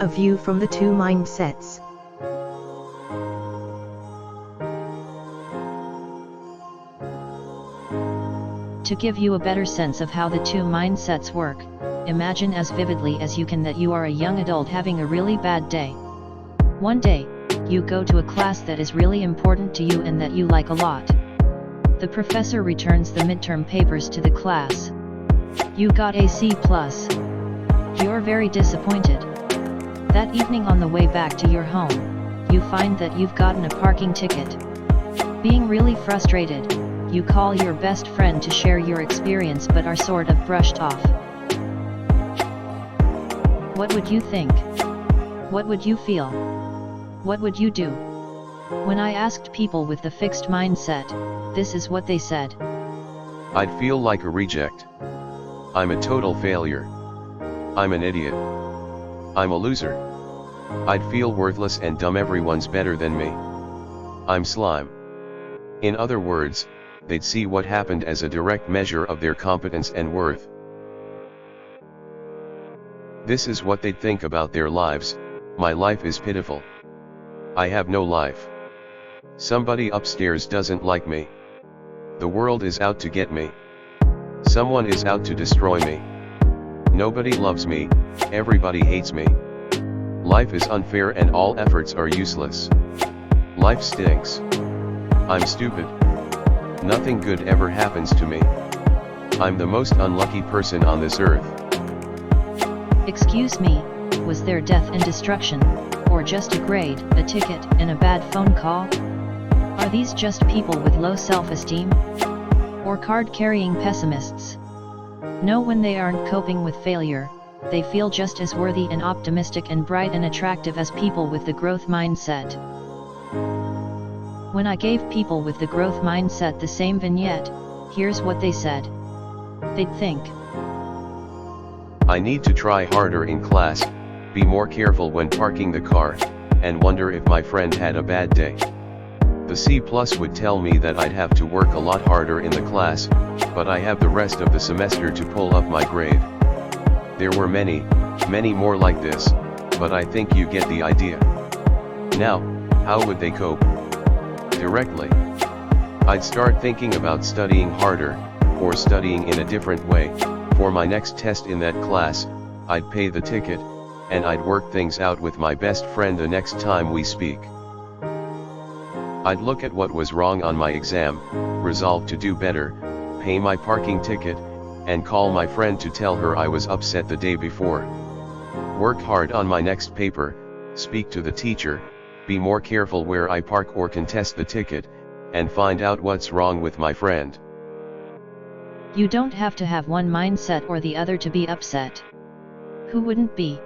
view from the two mindsets. To give you a better sense of how the two mindsets work, imagine as vividly as you can that you are a young adult having a really bad day. One day, you go to a class that is really important to you and that you like a lot. The professor returns the midterm papers to the class. You got a C+. You're very disappointed. That evening on the way back to your home, you find that you've gotten a parking ticket. Being really frustrated, you call your best friend to share your experience but are sort of brushed off. What would you think? What would you feel? What would you do? When I asked people with the fixed mindset, this is what they said. I'd feel like a reject. I'm a total failure. I'm an idiot. I'm a loser. I'd feel worthless and dumb. Everyone's better than me. I'm slime. In other words, they'd see what happened as a direct measure of their competence and worth. This is what they'd think about their lives: my life is pitiful. I have no life. Somebody upstairs doesn't like me. The world is out to get me. Someone is out to destroy me. Nobody loves me, everybody hates me. Life is unfair and all efforts are useless. Life stinks. I'm stupid. Nothing good ever happens to me. I'm the most unlucky person on this earth. Excuse me, was there death and destruction, or just a grade, a ticket, and a bad phone call? Are these just people with low self-esteem? Or card-carrying pessimists? No, when they aren't coping with failure, they feel just as worthy and optimistic and bright and attractive as people with the growth mindset. When I gave people with the growth mindset the same vignette, here's what they said. They'd think, I need to try harder in class, be more careful when parking the car, and wonder if my friend had a bad day. The C+ would tell me that I'd have to work a lot harder in the class, but I have the rest of the semester to pull up my grade. There were many more like this, but I think you get the idea. Now, how would they cope? Directly. I'd start thinking about studying harder, or studying in a different way. For my next test in that class, I'd pay the ticket, and I'd work things out with my best friend the next time we speak. I'd look at what was wrong on my exam, resolve to do better, pay my parking ticket, and call my friend to tell her I was upset the day before. Work hard on my next paper, speak to the teacher, be more careful where I park or contest the ticket, and find out what's wrong with my friend. You don't have to have one mindset or the other to be upset. Who wouldn't be?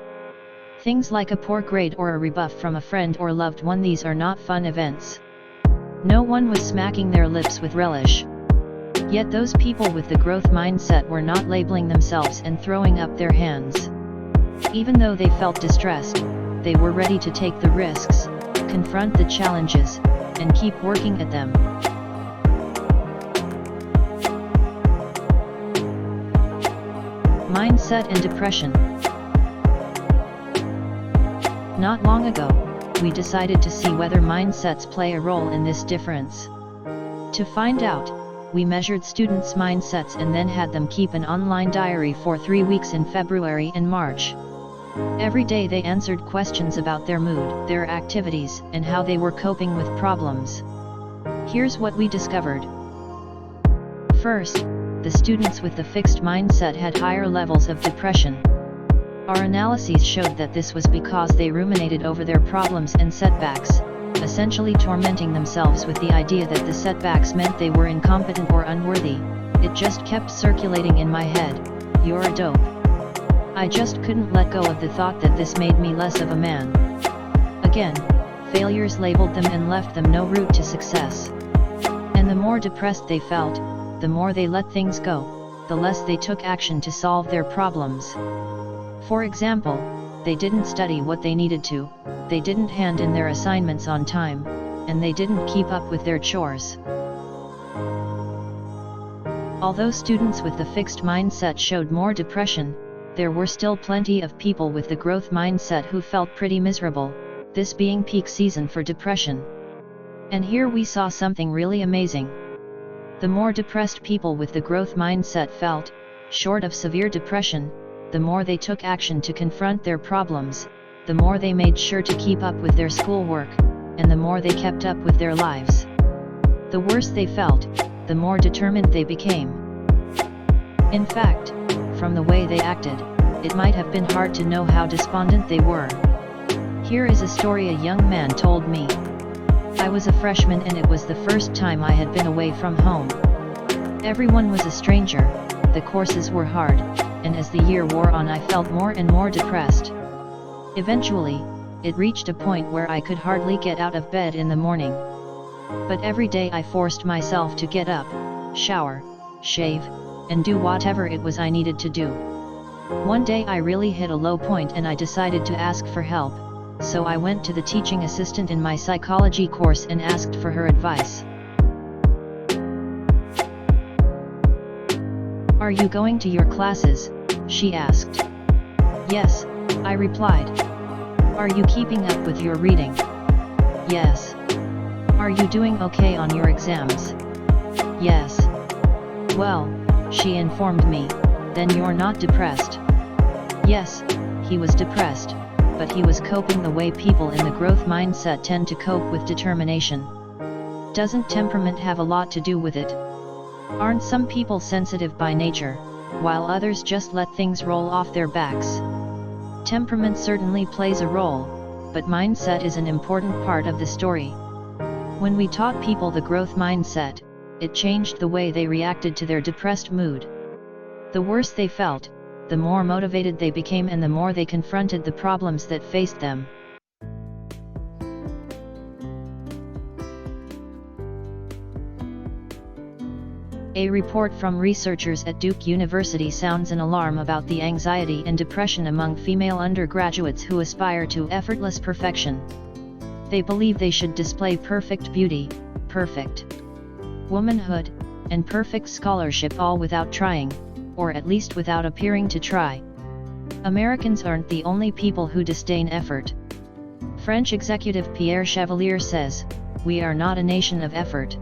Things like a poor grade or a rebuff from a friend or loved one, these are not fun events. No one was smacking their lips with relish. Yet those people with the growth mindset were not labeling themselves and throwing up their hands. Even though they felt distressed, they were ready to take the risks, confront the challenges, and keep working at them. Mindset and depression. Not long ago, we decided to see whether mindsets play a role in this difference. To find out, we measured students' mindsets and then had them keep an online diary for 3 weeks in February and March. Every day they answered questions about their mood, their activities, and how they were coping with problems. Here's what we discovered. First, the students with the fixed mindset had higher levels of depression. Our analyses showed that this was because they ruminated over their problems and setbacks, essentially tormenting themselves with the idea that the setbacks meant they were incompetent or unworthy. It just kept circulating in my head, "You're a dope." I just couldn't let go of the thought that this made me less of a man. Again, failures labeled them and left them no route to success. And the more depressed they felt, the more they let things go, the less they took action to solve their problems. For example, they didn't study what they needed to, they didn't hand in their assignments on time, and they didn't keep up with their chores. Although students with the fixed mindset showed more depression, there were still plenty of people with the growth mindset who felt pretty miserable, this being peak season for depression. And here we saw something really amazing. The more depressed people with the growth mindset felt, short of severe depression, the more they took action to confront their problems, the more they made sure to keep up with their schoolwork, and the more they kept up with their lives. The worse they felt, the more determined they became. In fact, from the way they acted, it might have been hard to know how despondent they were. Here is a story a young man told me. I was a freshman and it was the first time I had been away from home. Everyone was a stranger, the courses were hard, and as the year wore on I felt more and more depressed. Eventually, it reached a point where I could hardly get out of bed in the morning. But every day I forced myself to get up, shower, shave, and do whatever it was I needed to do. One day I really hit a low point and I decided to ask for help, so I went to the teaching assistant in my psychology course and asked for her advice. "Are you going to your classes?" she asked. "Yes," I replied. "Are you keeping up with your reading?" "Yes." "Are you doing okay on your exams?" "Yes." "Well," she informed me, "then you're not depressed." Yes, he was depressed, but he was coping the way people in the growth mindset tend to cope, with determination. Doesn't temperament have a lot to do with it? Aren't some people sensitive by nature, while others just let things roll off their backs? Temperament certainly plays a role, but mindset is an important part of the story. When we taught people the growth mindset, it changed the way they reacted to their depressed mood. The worse they felt, the more motivated they became and the more they confronted the problems that faced them. A report from researchers at Duke University sounds an alarm about the anxiety and depression among female undergraduates who aspire to effortless perfection. They believe they should display perfect beauty, perfect womanhood, and perfect scholarship, all without trying, or at least without appearing to try. Americans aren't the only people who disdain effort. French executive Pierre Chevalier says, "We are not a nation of effort."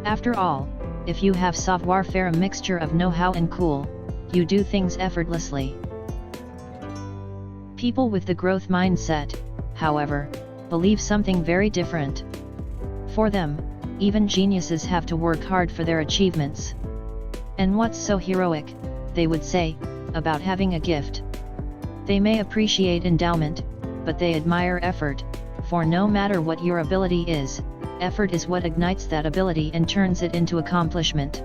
After all, if you have savoir-faire, a mixture of know-how and cool, you do things effortlessly. People with the growth mindset, however, believe something very different. For them, even geniuses have to work hard for their achievements. And what's so heroic, they would say, about having a gift? They may appreciate endowment, but they admire effort, for no matter what your ability is, effort is what ignites that ability and turns it into accomplishment.